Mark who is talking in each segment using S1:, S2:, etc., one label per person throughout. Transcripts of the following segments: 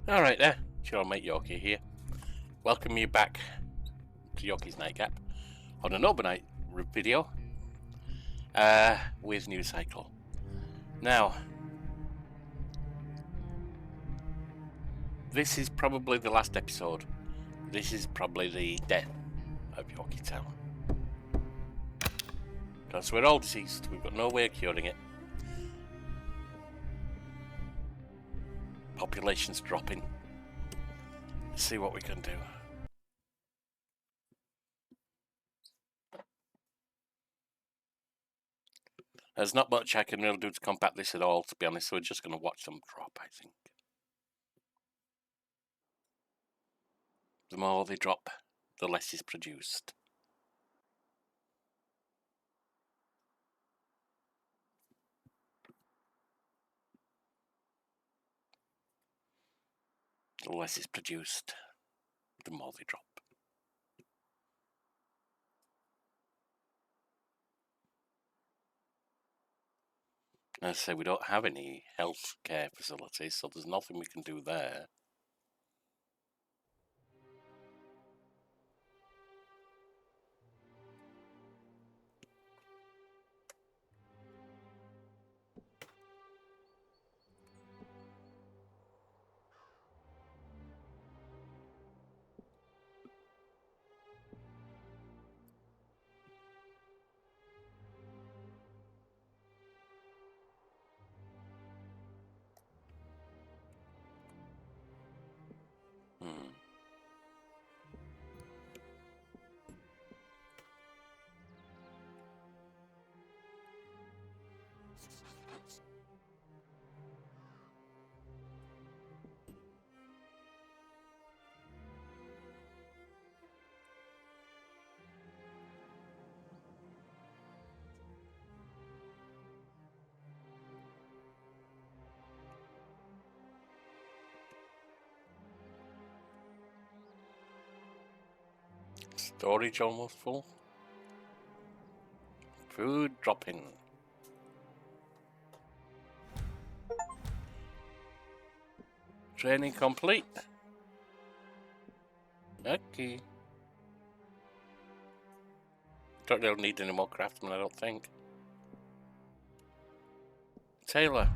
S1: Alright there, it's your mate Yorkie here. Welcome you back to Yorkie's Nightcap on an overnight video with New Cycle. Now, this is probably the last episode. This is probably the death of Yorkietown. Because we're all deceased, we've got no way of curing it. Population's dropping. Let's see what we can do. There's not much I can really do to combat this at all, to be honest, so we're just going to watch them drop, I think. The more they drop, the less is produced. The less is produced, the more they drop. As I say, we don't have any health care facilities, so there's nothing we can do there. Storage almost full. Food dropping. Training complete. Okay. Don't really need any more craftsmen, I don't think. Taylor.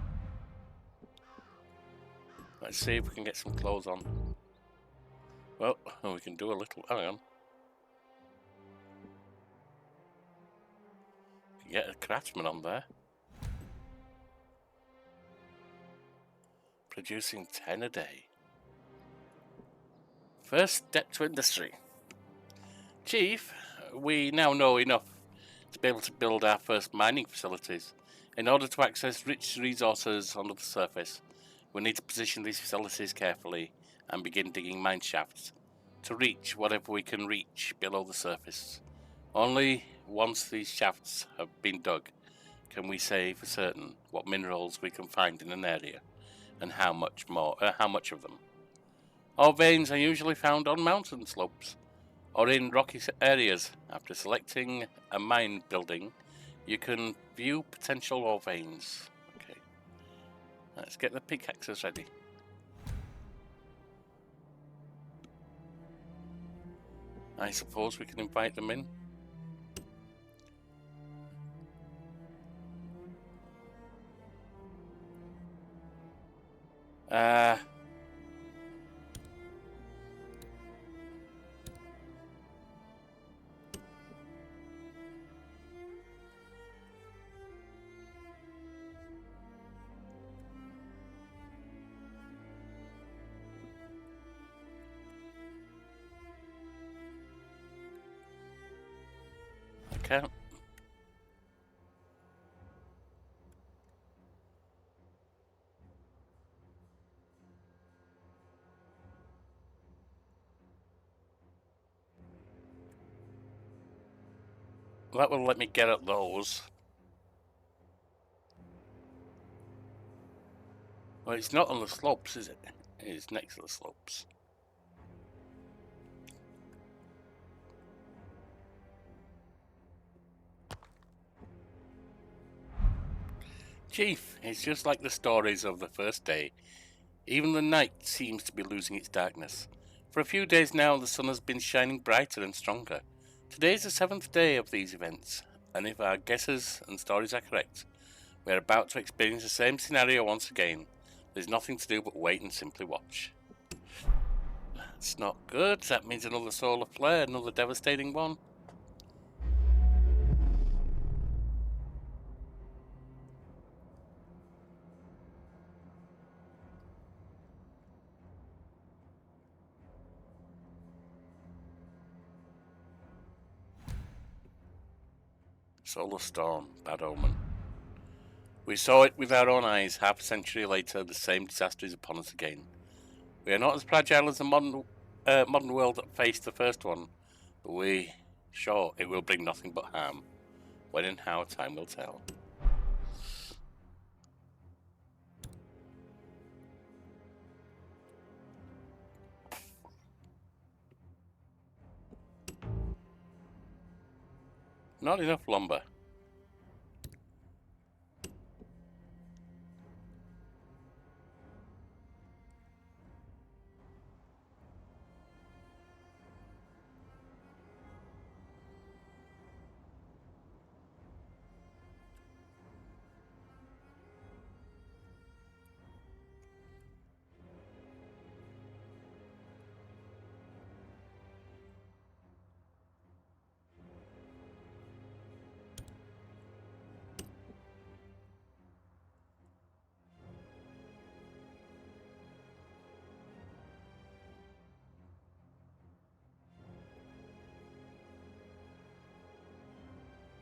S1: Let's see if we can get some clothes on. Well, we can do a little. Hang on. Get a craftsman on there. Producing 10 a day. First step to industry. Chief, we now know enough to be able to build our first mining facilities. In order to access rich resources under the surface, we need to position these facilities carefully and begin digging mine shafts to reach whatever we can reach below the surface. Only once these shafts have been dug can we say for certain what minerals we can find in an area and how much of them. Our veins are usually found on mountain slopes or in rocky areas. After selecting a mine building, you can view potential ore veins. Okay, let's get the pickaxes ready. I suppose we can invite them in. Okay. That will let me get at those. Well, it's not on the slopes, is it? It's next to the slopes. Chief, it's just like the stories of the first day. Even the night seems to be losing its darkness. For a few days now, the sun has been shining brighter and stronger. Today is the 7th day of these events, and if our guesses and stories are correct, we are about to experience the same scenario once again. There's nothing to do but wait and simply watch. That's not good. That means another solar flare, another devastating one. Solar storm, bad omen. We saw it with our own eyes. Half a century later, the same disaster is upon us again. We are not as fragile as the modern world that faced the first one, but sure, it will bring nothing but harm. When and how, time will tell. Not enough lumber.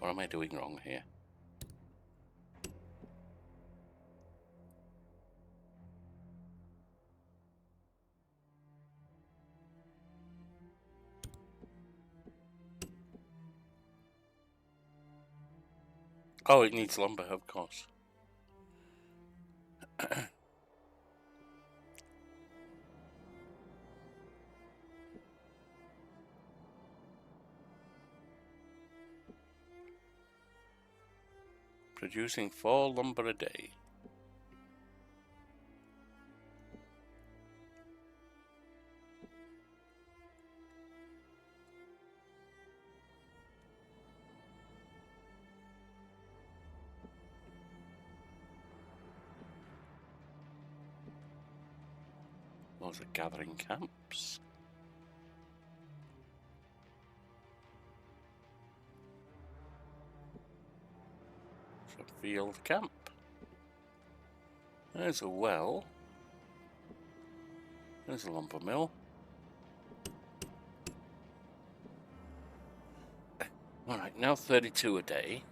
S1: What am I doing wrong here? Oh, it needs lumber, of course. Producing 4 lumber a day. Those are gathering camps. It's a field camp. There's a well. There's a lumber mill. Alright, now 32 a day.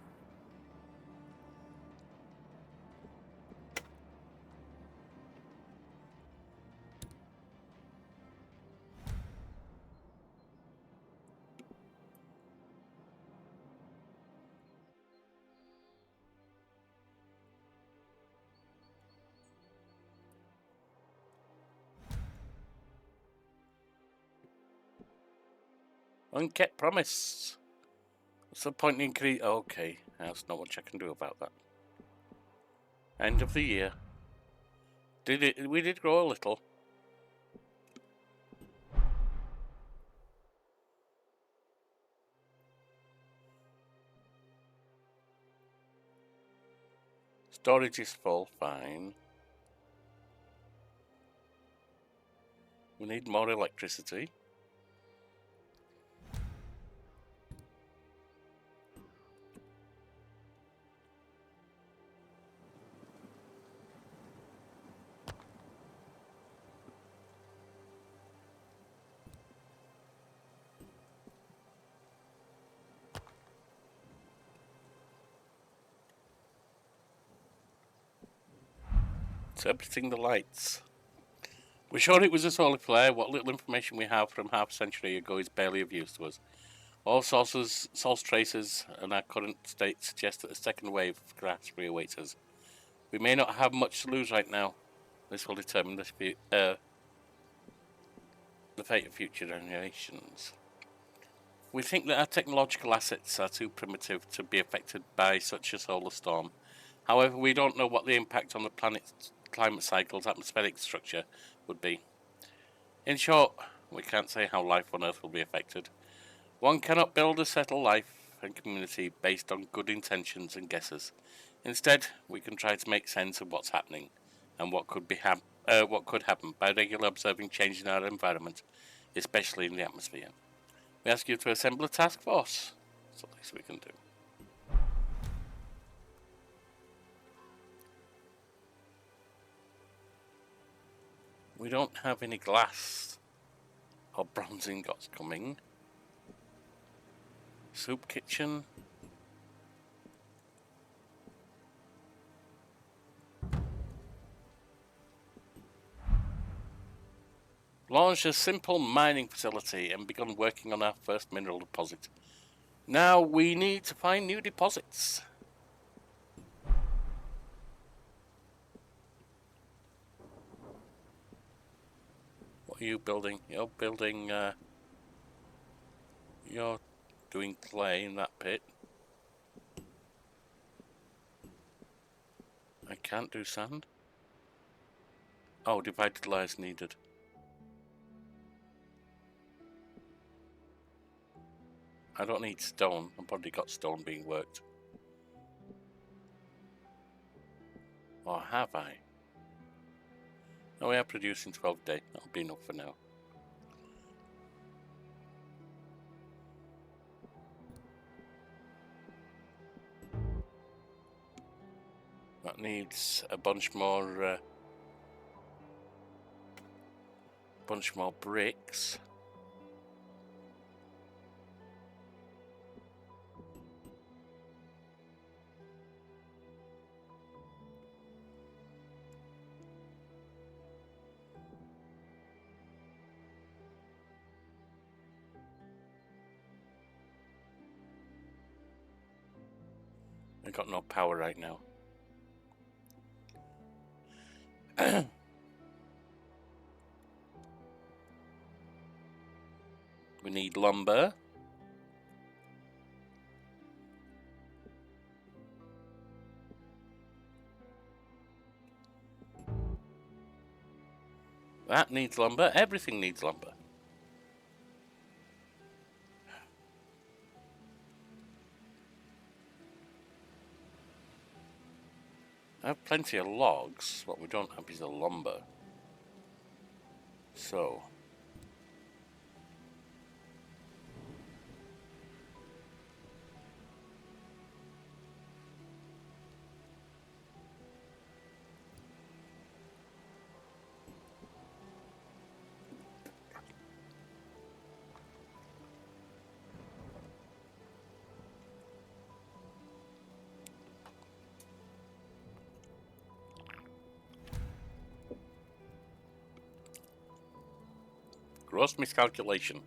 S1: Unkept promise. What's the point in increase? Okay, there's not much I can do about that. End of the year. We did grow a little. Storage is full, fine. We need more electricity. Interpreting the lights. We're sure it was a solar flare. What little information we have from half a century ago is barely of use to us. All source traces and our current state suggest that a second wave of catastrophe awaits us. We may not have much to lose right now. This will determine the fate of future generations. We think that our technological assets are too primitive to be affected by such a solar storm. However, we don't know what the impact on the planet climate cycle's atmospheric structure would be. In short, we can't say how life on Earth will be affected. One cannot build a settled life and community based on good intentions and guesses. Instead, we can try to make sense of what's happening and what could happen by regularly observing change in our environment, especially in the atmosphere. We ask you to assemble a task force. That's the least we can do. We don't have any glass or bronze ingots coming. Soup kitchen. Launched a simple mining facility and begun working on our first mineral deposit. Now we need to find new deposits. What are you building? You're building, you're doing clay in that pit. I can't do sand. Oh, divided layers needed. I don't need stone. I've already got stone being worked. Or have I? No, we are producing 12 a day. That'll be enough for now. That needs a bunch more bricks. I got no power right now. We need lumber. That needs lumber. Everything needs lumber. I have plenty of logs. What we don't have is the lumber. So... gross miscalculation.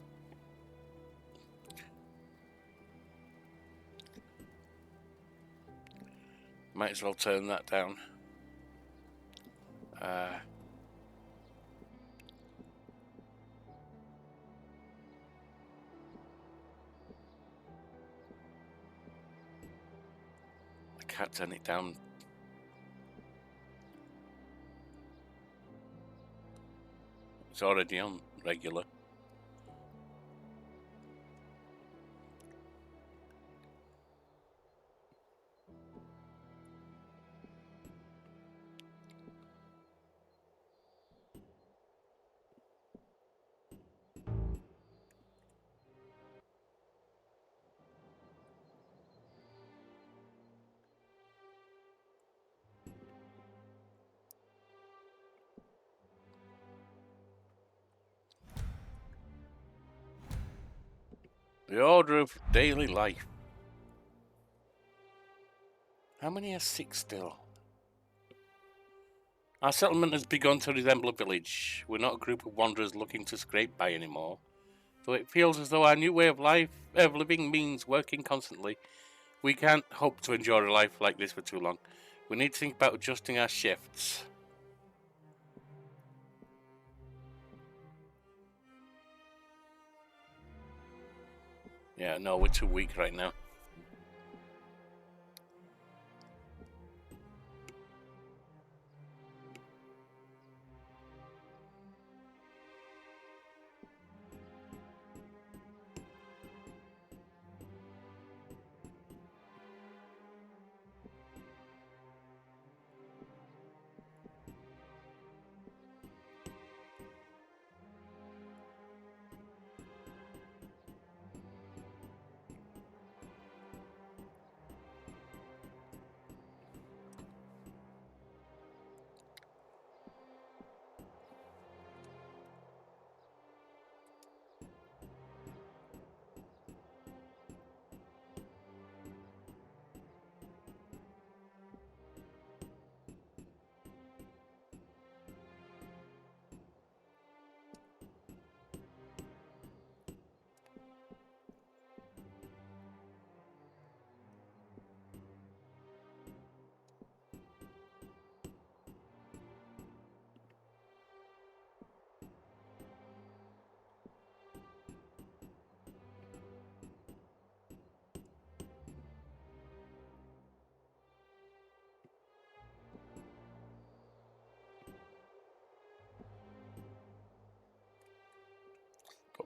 S1: Might as well turn that down. I can't turn it down. It's already on regular. The order of daily life. How many are sick still? Our settlement has begun to resemble a village. We're not a group of wanderers looking to scrape by anymore. So it feels as though our new way of living means working constantly. We can't hope to endure a life like this for too long. We need to think about adjusting our shifts. Yeah, no, we're too weak right now.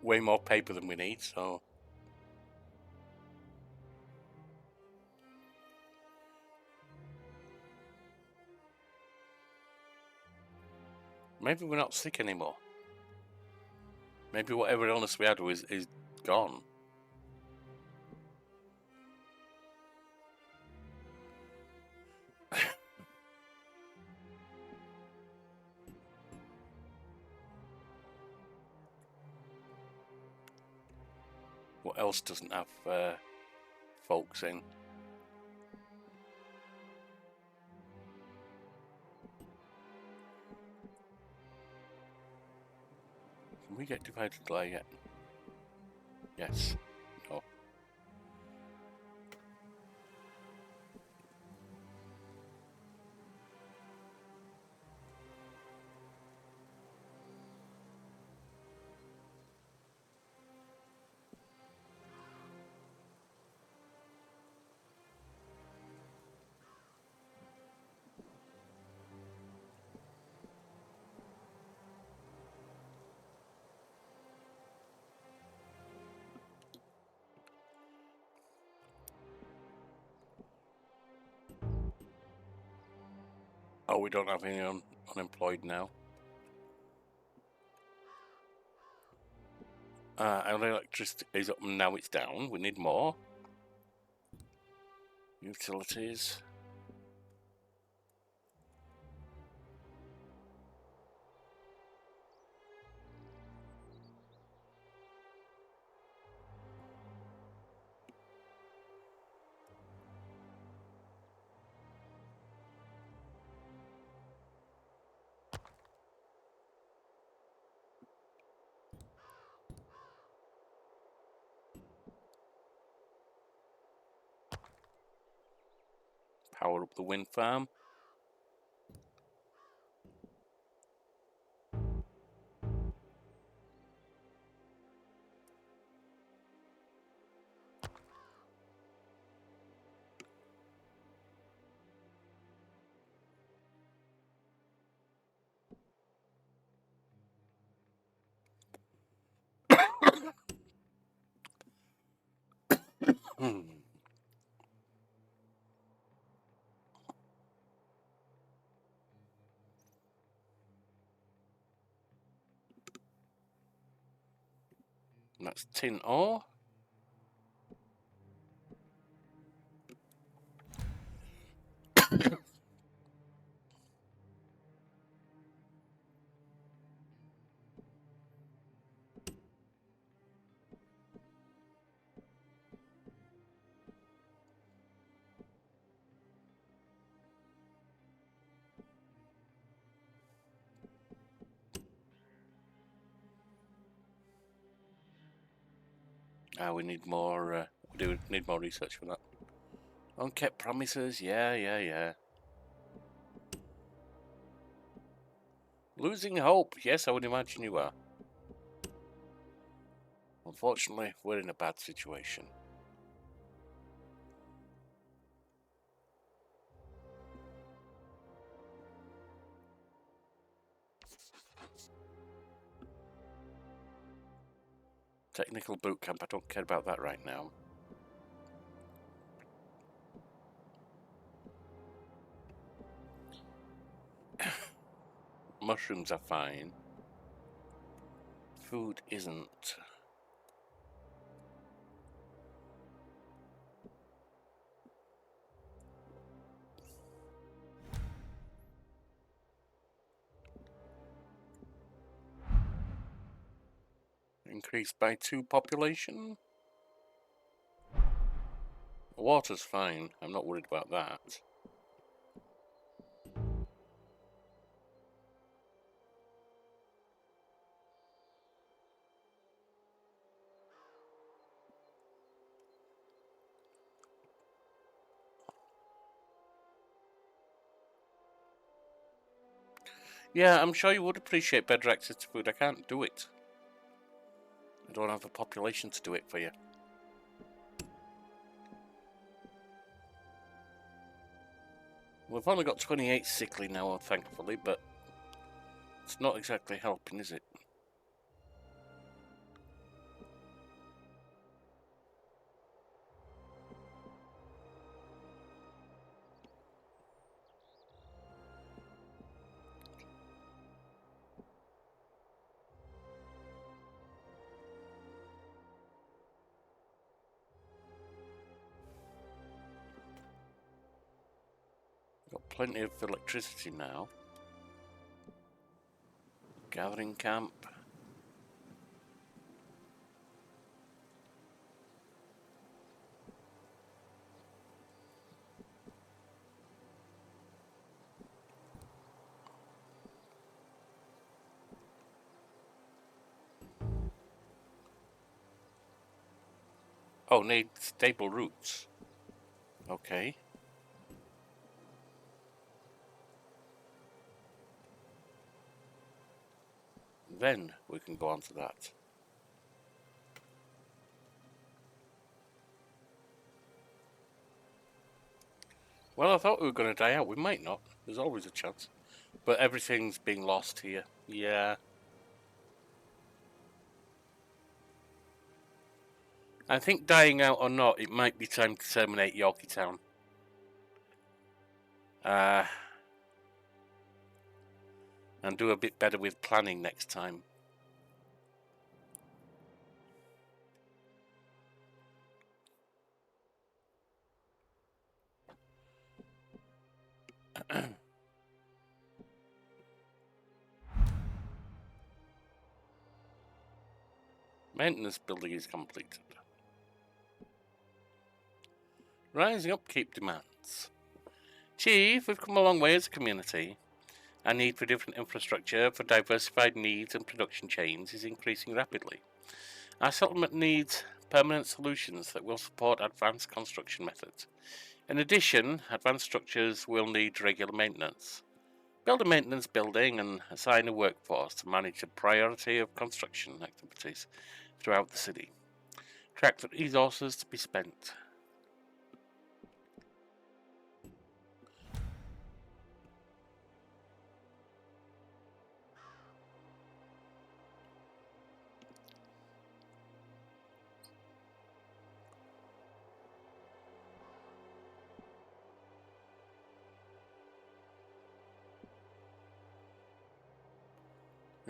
S1: got way more paper than we need, so... Maybe we're not sick anymore. Maybe whatever illness we had is gone. What else doesn't have folks in? Can we get divided layer yet? Yes. No. Oh, we don't have any unemployed now. Our electricity is up and now it's down. We need more. Utilities. Power up the wind farm. And that's tin ore. We need more. We do need more research for that. Unkept promises. Yeah. Losing hope. Yes, I would imagine you are. Unfortunately, we're in a bad situation. Technical boot camp. I don't care about that right now. Mushrooms are fine. Food isn't. Increased by 2 population. Water's fine. I'm not worried about that. Yeah, I'm sure you would appreciate better access to food. I can't do it. I don't have the population to do it for you. We've only got 28 sickly now, thankfully, but it's not exactly helping, is it? Got plenty of electricity now. Gathering camp. Oh, need stable roots. Okay. Then we can go on to that. Well, I thought we were going to die out. We might not. There's always a chance. But everything's being lost here. Yeah. I think dying out or not, it might be time to terminate Yorkietown. And do a bit better with planning next time. Maintenance building is completed. Rising upkeep demands. Chief, we've come a long way as a community. Our need for different infrastructure for diversified needs and production chains is increasing rapidly. Our settlement needs permanent solutions that will support advanced construction methods. In addition, advanced structures will need regular maintenance. Build a maintenance building and assign a workforce to manage a priority of construction activities throughout the city. Track the resources to be spent.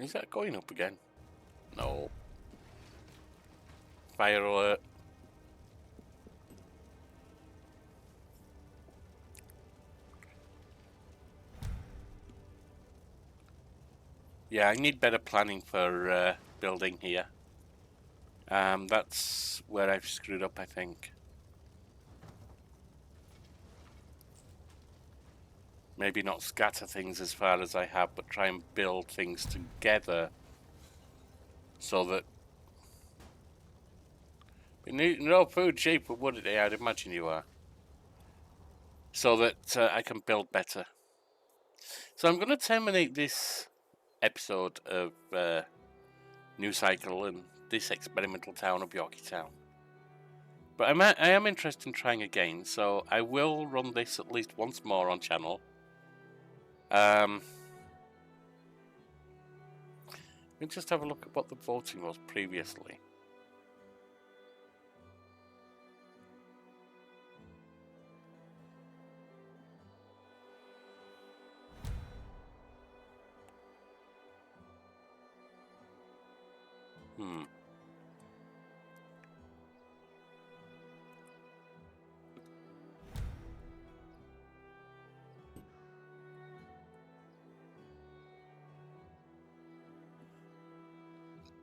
S1: Is that going up again? No. Fire alert. Yeah, I need better planning for building here. That's where I've screwed up, I think. Maybe not scatter things as far as I have, but try and build things together so that... No food cheap, but what I'd imagine you are. So that I can build better. So I'm going to terminate this episode of New Cycle and this experimental town of Yorkietown. But I am interested in trying again, so I will run this at least once more on channel. We'll just have a look at what the voting was previously.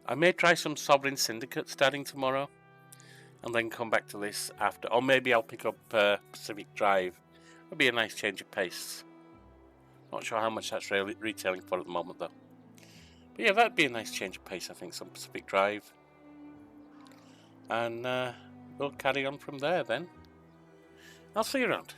S1: I may try some Sovereign Syndicate starting tomorrow, and then come back to this after. Or maybe I'll pick up Pacific Drive. It'll be a nice change of pace. Not sure how much that's really retailing for at the moment, though. But yeah, that'd be a nice change of pace, I think, some Pacific Drive. And we'll carry on from there, then. I'll see you around.